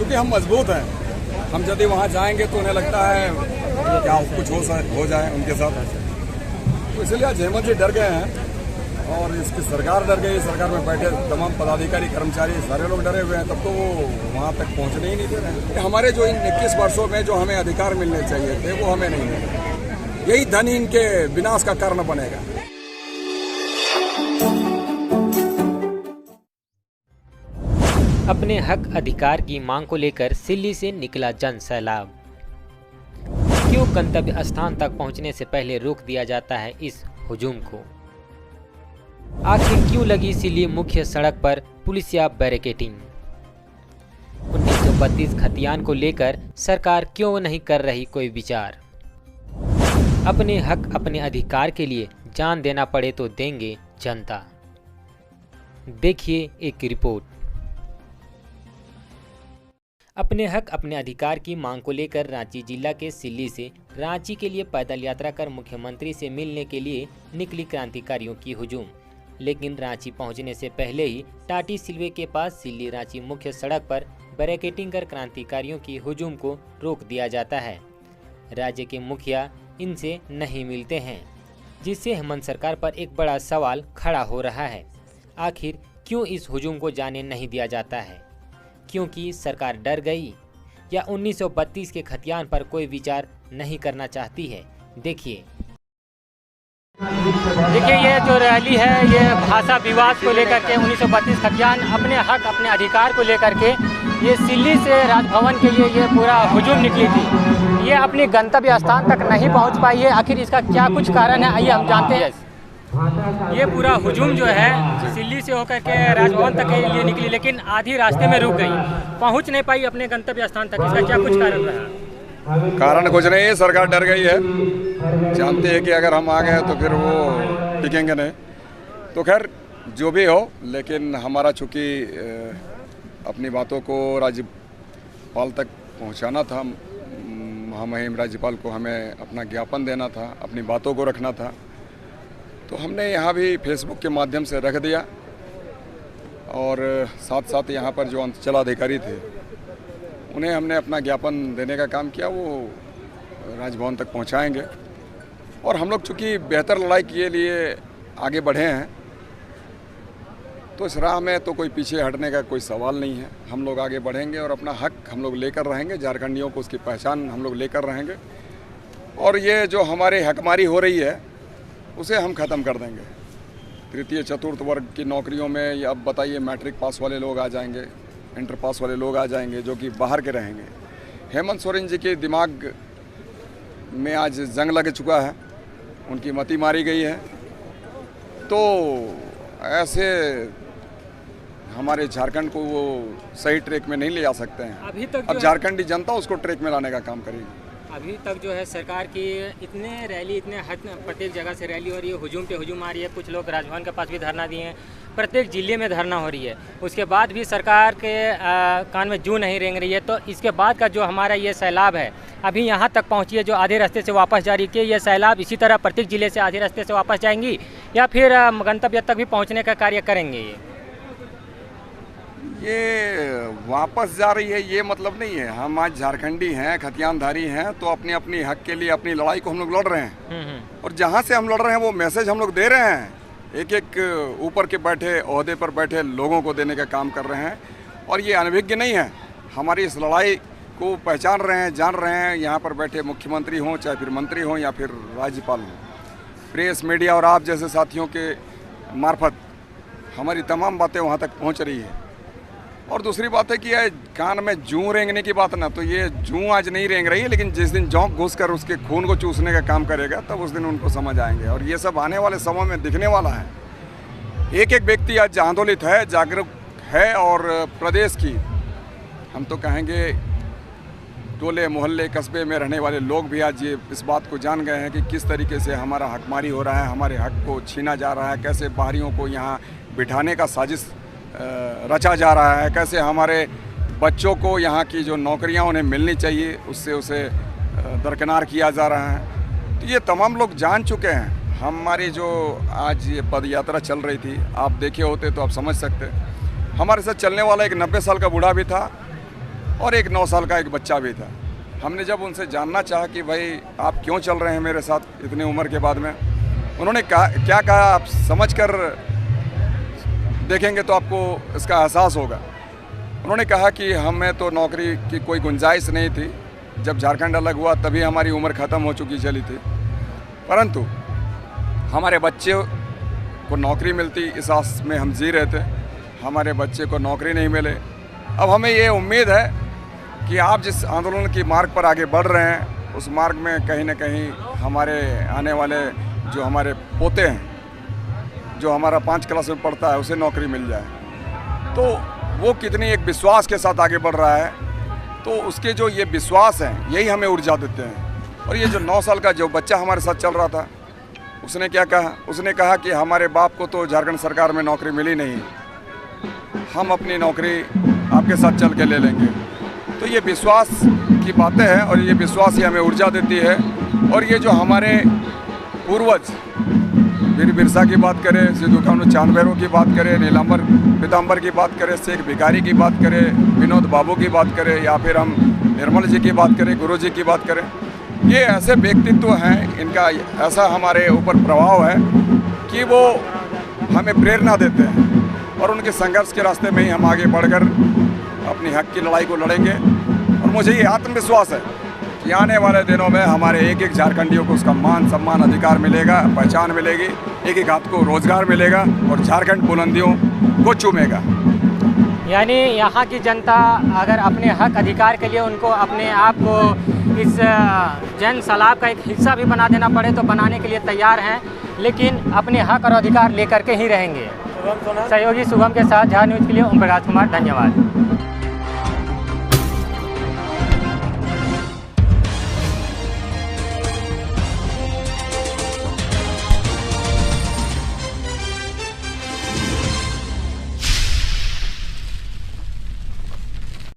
क्योंकि हम मजबूत हैं। हम यदि वहाँ जाएंगे तो उन्हें लगता है क्या कुछ हो जाए उनके साथ, तो इसलिए आज हेमंत जी डर गए हैं और इसकी सरकार डर गई। सरकार में बैठे तमाम पदाधिकारी कर्मचारी सारे लोग डरे हुए हैं, तब तो वो वहाँ तक पहुँचने ही नहीं दे रहे हैं। हमारे जो इन 21 वर्षों में जो हमें अधिकार मिलने चाहिए थे वो हमें नहीं मिले। यही धन इनके विनाश का कारण बनेगा। अपने हक अधिकार की मांग को लेकर सिल्ली से निकला जन सैलाब। क्यों गंतव्य स्थान तक पहुंचने से पहले रोक दिया जाता है इस हुजूम को? आखिर क्यों लगी सिल्ली मुख्य सड़क पर पुलिसिया बैरिकेडिंग? 1932 खतियान को लेकर सरकार क्यों नहीं कर रही कोई विचार? अपने हक अपने अधिकार के लिए जान देना पड़े तो देंगे जनता। देखिए एक रिपोर्ट। अपने हक अपने अधिकार की मांग को लेकर रांची जिला के सिल्ली से रांची के लिए पैदल यात्रा कर मुख्यमंत्री से मिलने के लिए निकली क्रांतिकारियों की हुजूम। लेकिन रांची पहुंचने से पहले ही टाटी सिलवे के पास सिल्ली रांची मुख्य सड़क पर बैरिकेडिंग कर क्रांतिकारियों की हुजूम को रोक दिया जाता है। राज्य के मुखिया इनसे नहीं मिलते हैं, जिससे हेमंत सरकार पर एक बड़ा सवाल खड़ा हो रहा है। आखिर क्यों इस हुजूम को जाने नहीं दिया जाता है? क्योंकि सरकार डर गई या 1932 के खतियान पर कोई विचार नहीं करना चाहती है? देखिए ये जो रैली है ये भाषा विवाद को लेकर के 1932 खतियान अपने हक अपने अधिकार को लेकर के ये सिल्ली से राजभवन के लिए ये पूरा हुजूम निकली थी। ये अपनी गंतव्य स्थान तक नहीं पहुंच पाई है। आखिर इसका क्या कुछ कारण है, आइए हम जानते हैं। ये पूरा हुजूम जो है सिल्ली से होकर के राजभवन तक के लिए निकली, लेकिन आधी रास्ते में रुक गई, पहुंच नहीं पाई अपने गंतव्य स्थान तक। इसका क्या कुछ कारण रहा? कारण कुछ नहीं है, सरकार डर गई है। जानते हैं कि अगर हम आ गए तो फिर वो टिकेंगे नहीं। तो खैर जो भी हो, लेकिन हमारा चूँकि अपनी बातों को राज्यपाल तक पहुंचाना था, महामहिम राज्यपाल को हमें अपना ज्ञापन देना था, अपनी बातों को रखना था, तो हमने यहाँ भी फेसबुक के माध्यम से रख दिया। और साथ साथ यहाँ पर जो अंचलाधिकारी थे उन्हें हमने अपना ज्ञापन देने का काम किया, वो राजभवन तक पहुँचाएंगे। और हम लोग चूँकि बेहतर लड़ाई के लिए आगे बढ़े हैं तो इस राह में तो कोई पीछे हटने का कोई सवाल नहीं है। हम लोग आगे बढ़ेंगे और अपना हक हम लोग लेकर रहेंगे। झारखंडियों को उसकी पहचान हम लोग लेकर रहेंगे और ये जो हमारे हकमारी हो रही है उसे हम ख़त्म कर देंगे। तृतीय चतुर्थ वर्ग की नौकरियों में ये अब बताइए मैट्रिक पास वाले लोग आ जाएंगे, इंटर पास वाले लोग आ जाएंगे जो कि बाहर के रहेंगे। हेमंत सोरेन जी के दिमाग में आज जंग लग चुका है, उनकी मति मारी गई है। तो ऐसे हमारे झारखंड को वो सही ट्रैक में नहीं ले जा सकते हैं। अभी तक अब झारखंडी जनता उसको ट्रैक में लाने का काम करेगी। अभी तक जो है सरकार की इतने रैली, इतने हद प्रत्येक जगह से रैली हो रही है, हुजूम पे हुजूम आ रही है। कुछ लोग राजभवन के पास भी धरना दिए हैं, प्रत्येक जिले में धरना हो रही है। उसके बाद भी सरकार के कान में जूं नहीं रेंग रही है। तो इसके बाद का जो हमारा ये सैलाब है अभी यहाँ तक पहुँची है, जो आधे रास्ते से वापस जा रही है, ये सैलाब इसी तरह प्रत्येक जिले से आधे रास्ते से वापस जाएंगी या फिर गंतव्य तक भी पहुँचने का कार्य करेंगे? ये वापस जा रही है ये मतलब नहीं है। हम आज झारखंडी हैं, खतियानधारी हैं, तो अपनी अपनी हक के लिए अपनी लड़ाई को हम लोग लड़ रहे हैं। और जहाँ से हम लड़ रहे हैं वो मैसेज हम लोग दे रहे हैं, एक एक ऊपर के बैठे ओहदे पर बैठे लोगों को देने का काम कर रहे हैं। और ये अनभिज्ञ नहीं है, हमारी इस लड़ाई को पहचान रहे हैं, जान रहे हैं। यहाँ पर बैठे मुख्यमंत्री हों, चाहे फिर मंत्री हों या फिर राज्यपाल हों, प्रेस मीडिया और आप जैसे साथियों के मार्फत हमारी तमाम बातें वहाँ तक पहुँच रही है। और दूसरी बात है कि ये कान में जूं रेंगने की बात ना, तो ये जूं आज नहीं रेंग रही है, लेकिन जिस दिन जौंक घुस कर उसके खून को चूसने का काम करेगा तब उस दिन उनको समझ आएंगे। और ये सब आने वाले समय में दिखने वाला है। एक एक व्यक्ति आज आंदोलित है, जागरूक है। और प्रदेश की हम तो कहेंगे टोले मोहल्ले कस्बे में रहने वाले लोग भी आज ये इस बात को जान गए हैं कि किस तरीके से हमारा हकमारी हो रहा है, हमारे हक को छीना जा रहा है, कैसे बाहरियों को यहाँ बिठाने का साजिश रचा जा रहा है, कैसे हमारे बच्चों को यहाँ की जो नौकरियाँ उन्हें मिलनी चाहिए उससे उसे दरकिनार किया जा रहा है। तो ये तमाम लोग जान चुके हैं। हमारी जो आज ये पद यात्रा चल रही थी, आप देखे होते तो आप समझ सकते। हमारे साथ चलने वाला एक 90 साल का बूढ़ा भी था और एक 9 साल का एक बच्चा भी था। हमने जब उनसे जानना चाहा कि भाई आप क्यों चल रहे हैं मेरे साथ इतनी उम्र के बाद में, उन्होंने क्या कहा आप समझ कर देखेंगे तो आपको इसका एहसास होगा। उन्होंने कहा कि हमें तो नौकरी की कोई गुंजाइश नहीं थी, जब झारखंड अलग हुआ तभी हमारी उम्र ख़त्म हो चुकी चली थी, परंतु हमारे बच्चे को नौकरी मिलती इस आस में हम जी रहे थे। हमारे बच्चे को नौकरी नहीं मिले। अब हमें ये उम्मीद है कि आप जिस आंदोलन की मार्ग पर आगे बढ़ रहे हैं उस मार्ग में कहीं ना कहीं हमारे आने वाले जो हमारे पोते हैं, जो हमारा 5 क्लास में पढ़ता है, उसे नौकरी मिल जाए। तो वो कितनी एक विश्वास के साथ आगे बढ़ रहा है, तो उसके जो ये विश्वास हैं यही हमें ऊर्जा देते हैं। और ये जो 9 साल का जो बच्चा हमारे साथ चल रहा था, उसने क्या कहा, उसने कहा कि हमारे बाप को तो झारखंड सरकार में नौकरी मिली नहीं, हम अपनी नौकरी आपके साथ चल के ले लेंगे। तो ये विश्वास की बातें हैं और ये विश्वास ही हमें ऊर्जा देती है। और ये जो हमारे पूर्वज वीर बिरसा की बात करें, सिद्धू कान्हू चांद भैरव की बात करें, नीलांबर पीताम्बर की बात करें, शेख भिखारी की बात करें, विनोद बाबू की बात करें, या फिर हम निर्मल जी की बात करें, गुरु जी की बात करें, ये ऐसे व्यक्तित्व हैं, इनका ऐसा हमारे ऊपर प्रभाव है कि वो हमें प्रेरणा देते हैं। और उनके संघर्ष के रास्ते में ही हम आगे बढ़कर अपनी हक की लड़ाई को लड़ेंगे। और मुझे ये आत्मविश्वास है कि आने वाले दिनों में हमारे एक एक झारखंडियों को उसका मान सम्मान अधिकार मिलेगा, पहचान मिलेगी, एक एक हाथ को रोजगार मिलेगा और झारखंड बुलंदियों को चूमेगा। यानी यहाँ की जनता अगर अपने हक अधिकार के लिए उनको अपने आप को इस जन सलाब का एक हिस्सा भी बना देना पड़े तो बनाने के लिए तैयार हैं, लेकिन अपने हक और अधिकार लेकर के ही रहेंगे। सहयोगी शुभम के साथ झार न्यूज़ के लिए ओम प्रकाश कुमार, धन्यवाद।